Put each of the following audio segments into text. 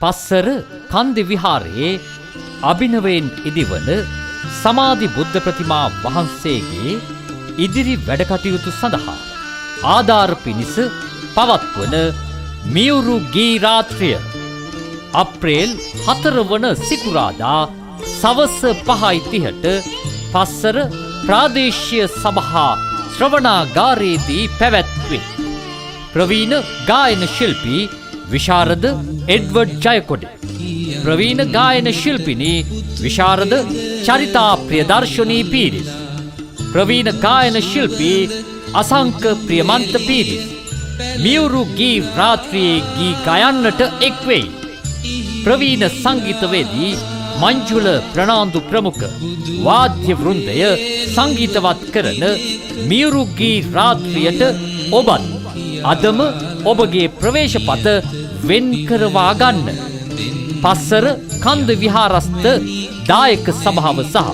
පස්සර කන්ද විහාරයේ අභිනවයෙන් ඉදිවන සමාධි බුද්ධ ප්‍රතිමා වහන්සේගේ ඉදිරි වැඩකටයුතු සඳහා ආධාර පිණිස පවත්වන මියුරු ගී රාත්‍රිය අප්‍රේල් 4 වන සිකුරාදා සවස 5:30ට පස්සර ප්‍රාදේශීය සභා ශ්‍රවණාගාරයේදී පැවැත්වේ. ප්‍රවීණ ගායන ශිල්පී විශාරද එඩ්වඩ් ජයකොඩි, ප්‍රවීණ ගායන ශිල්පිනී විශාරද චරිතා ප්‍රියදර්ශනී පීරිස්, ප්‍රවීණ ගායන ශිල්පී අසංක ප්‍රියමන්ත පීරිස් මියුරු ගී රාත්‍රියේ ගී ගයන්නට එක්වෙයි. ප්‍රවීණ සංගීතවේදී මංජුල ප්‍රනාන්දු ප්‍රමුඛ වාද්‍ය වෘන්දය සංගීතවත් කරන මියුරු ගී රාත්‍රියට ඔබත් අදම ඔබගේ ප්‍රවේශපත වෙන් කරවා ගන්න. පස්සර කන්ද විහාරස්ථ දායක සභාව සහ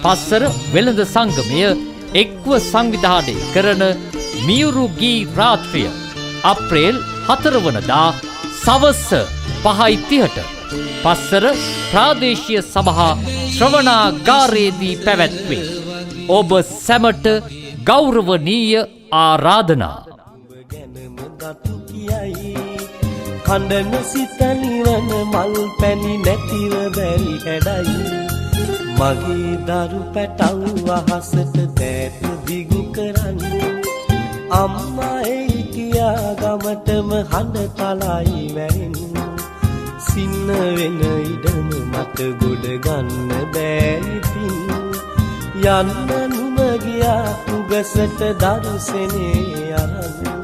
පස්සර වෙළඳ සංගමය එක්ව සංවිධානය කරන මියුරු ගී රාත්‍රිය අප්‍රේල් 4 වනදා සවස 5:30ට පස්සර ප්‍රාදේශීය සභා ශ්‍රවණාගාරයේදී පැවැත්වේ. ඔබ සැමට ගෞරවනීය ආරාධනා. කණ්ඩන සිත නිවන මල් පැණි නැතිව බැරි හැඩයි මගේ දරු පැටව් අහසට දැට දිගු කරන්නේ අම්මා එයි කියා ගමටම හඬ තලයි වැරෙන් සින්න වෙන ඉඩම මට ගොඩ ගන්න බෑ ඉතින් යන්න නුඹ ගියා උගසට දරුසෙනේ අරන්